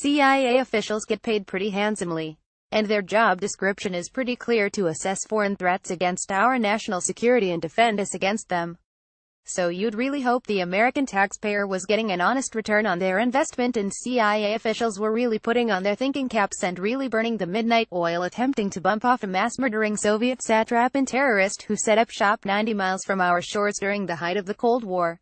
CIA officials get paid pretty handsomely, and their job description is pretty clear: to assess foreign threats against our national security and defend us against them. So you'd really hope the American taxpayer was getting an honest return on their investment, and CIA officials were really putting on their thinking caps and really burning the midnight oil, attempting to bump off a mass-murdering Soviet satrap and terrorist who set up shop 90 miles from our shores during the height of the Cold War.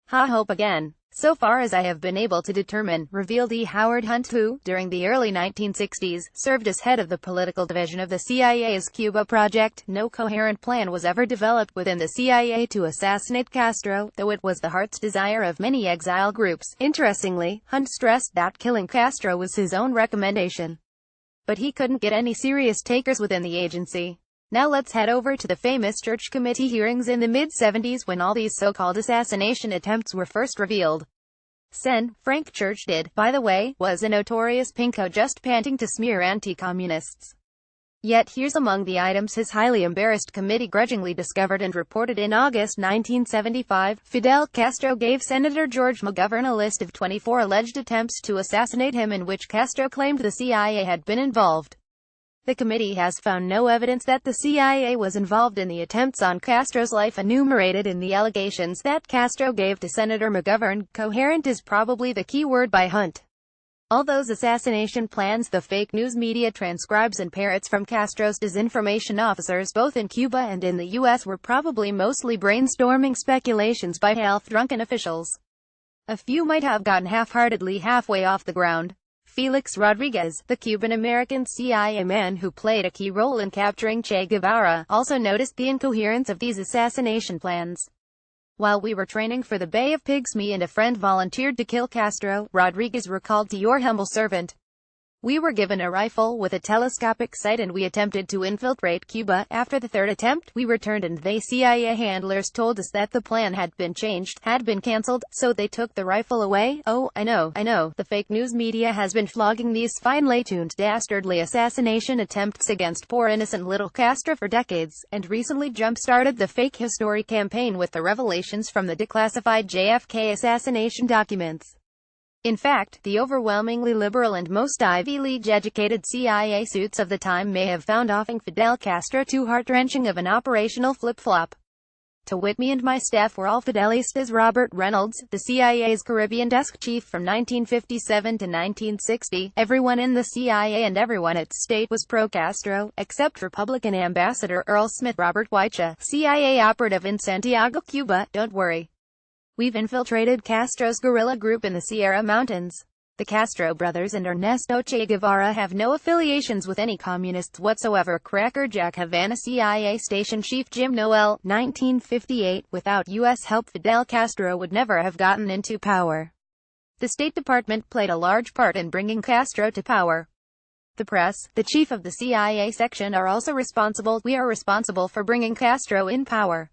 Hope again. So far as I have been able to determine, revealed E. Howard Hunt, who, during the early 1960s, served as head of the political division of the CIA's Cuba project, no coherent plan was ever developed within the CIA to assassinate Castro, though it was the heart's desire of many exile groups. Interestingly, Hunt stressed that killing Castro was his own recommendation, but he couldn't get any serious takers within the agency. Now let's head over to the famous Church Committee hearings in the mid-70s, when all these so-called assassination attempts were first revealed. Sen. Frank Church did, by the way, was a notorious pinko, just panting to smear anti-communists. Yet here's among the items his highly embarrassed committee grudgingly discovered and reported in August 1975. Fidel Castro gave Senator George McGovern a list of 24 alleged attempts to assassinate him, in which Castro claimed the CIA had been involved. The committee has found no evidence that the CIA was involved in the attempts on Castro's life enumerated in the allegations that Castro gave to Senator McGovern. Coherent is probably the key word by Hunt. All those assassination plans the fake news media transcribes and parrots from Castro's disinformation officers both in Cuba and in the U.S. were probably mostly brainstorming speculations by health-drunken officials. A few might have gotten half-heartedly halfway off the ground. Felix Rodriguez, the Cuban-American CIA man who played a key role in capturing Che Guevara, also noticed the incoherence of these assassination plans. While we were training for the Bay of Pigs, me and a friend volunteered to kill Castro, Rodriguez recalled to your humble servant. We were given a rifle with a telescopic sight and we attempted to infiltrate Cuba. After the third attempt, we returned and they CIA handlers told us that the plan had been changed, had been cancelled, so they took the rifle away. Oh, I know. The fake news media has been flogging these finely tuned, dastardly assassination attempts against poor innocent little Castro for decades, and recently jump-started the fake history campaign with the revelations from the declassified JFK assassination documents. In fact, the overwhelmingly liberal and most Ivy League-educated CIA suits of the time may have found offing Fidel Castro too heart-wrenching of an operational flip-flop. To wit, me and my staff were all Fidelistas. Robert Reynolds, the CIA's Caribbean desk chief from 1957 to 1960, everyone in the CIA and everyone at state was pro-Castro, except Republican Ambassador Earl Smith. Robert Weicha, CIA operative in Santiago, Cuba, don't worry. We've infiltrated Castro's guerrilla group in the Sierra Mountains. The Castro brothers and Ernesto Che Guevara have no affiliations with any communists whatsoever. Crackerjack Havana CIA Station Chief Jim Noel, 1958. Without U.S. help, Fidel Castro would never have gotten into power. The State Department played a large part in bringing Castro to power. The press, the chief of the CIA section, are also responsible. We are responsible for bringing Castro in power.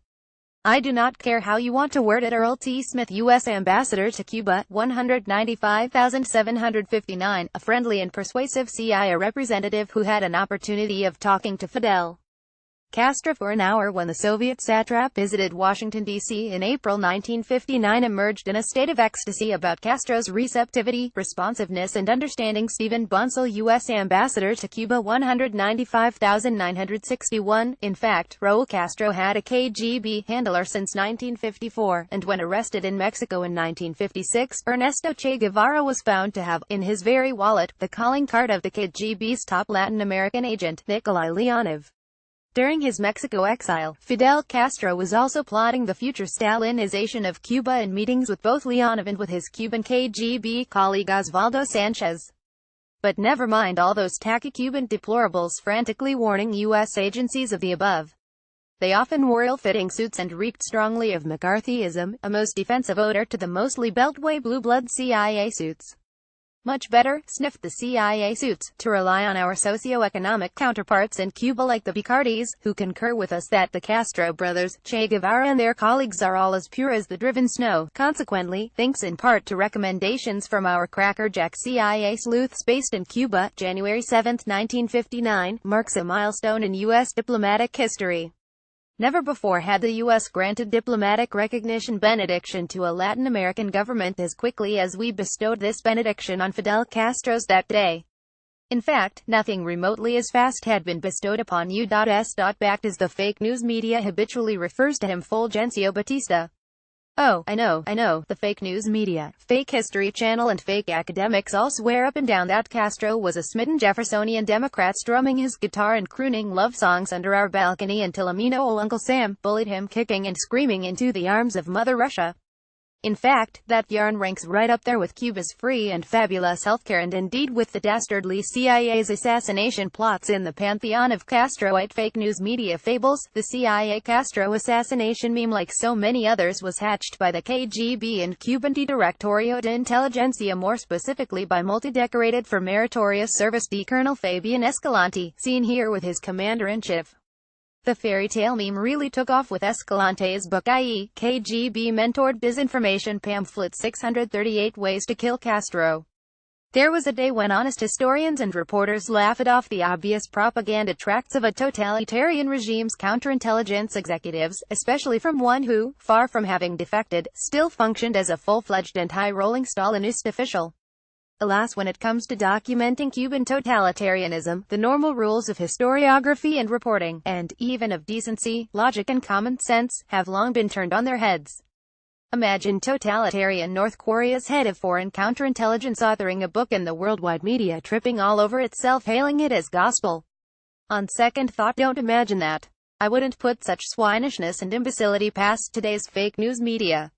I do not care how you want to word it. Earl T. Smith, U.S. Ambassador to Cuba, 195,759, a friendly and persuasive CIA representative who had an opportunity of talking to Fidel Castro for an hour when the Soviet satrap visited Washington, D.C. in April 1959, emerged in a state of ecstasy about Castro's receptivity, responsiveness and understanding. Stephen Bunsell, U.S. Ambassador to Cuba, 195,961. In fact, Raul Castro had a KGB handler since 1954, and when arrested in Mexico in 1956, Ernesto Che Guevara was found to have, in his very wallet, the calling card of the KGB's top Latin American agent, Nikolai Leonov. During his Mexico exile, Fidel Castro was also plotting the future Stalinization of Cuba in meetings with both Leonov and with his Cuban KGB colleague Osvaldo Sanchez. But never mind all those tacky Cuban deplorables frantically warning U.S. agencies of the above. They often wore ill-fitting suits and reeked strongly of McCarthyism, a most defensive odor to the mostly Beltway blue-blood CIA suits. Much better, sniffed the CIA suits, to rely on our socio-economic counterparts in Cuba like the Picardis, who concur with us that the Castro brothers, Che Guevara and their colleagues are all as pure as the driven snow. Consequently, thanks in part to recommendations from our crackerjack CIA sleuths based in Cuba, January 7, 1959, marks a milestone in U.S. diplomatic history. Never before had the U.S. granted diplomatic recognition benediction to a Latin American government as quickly as we bestowed this benediction on Fidel Castro's that day. In fact, nothing remotely as fast had been bestowed upon U.S. Backed as the fake news media habitually refers to him, Fulgencio Batista. Oh, I know, the fake news media, fake History Channel and fake academics all swear up and down that Castro was a smitten Jeffersonian Democrat strumming his guitar and crooning love songs under our balcony until a mean old Uncle Sam bullied him kicking and screaming into the arms of Mother Russia. In fact, that yarn ranks right up there with Cuba's free and fabulous healthcare and indeed with the dastardly CIA's assassination plots in the pantheon of Castroite fake news media fables. The CIA Castro assassination meme, like so many others, was hatched by the KGB and Cuban Directorio de Inteligencia, more specifically by multi-decorated for meritorious service D. Colonel Fabian Escalante, seen here with his commander-in-chief. The fairy tale meme really took off with Escalante's book, i.e., KGB-mentored disinformation pamphlet 638 Ways to Kill Castro. There was a day when honest historians and reporters laughed off the obvious propaganda tracts of a totalitarian regime's counterintelligence executives, especially from one who, far from having defected, still functioned as a full-fledged and high-rolling Stalinist official. Alas, when it comes to documenting Cuban totalitarianism, the normal rules of historiography and reporting, and even of decency, logic and common sense, have long been turned on their heads. Imagine totalitarian North Korea's head of foreign counterintelligence authoring a book and the worldwide media tripping all over itself, hailing it as gospel. On second thought, don't imagine that. I wouldn't put such swinishness and imbecility past today's fake news media.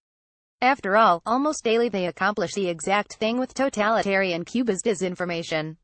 After all, almost daily they accomplish the exact thing with totalitarian Cuba's disinformation.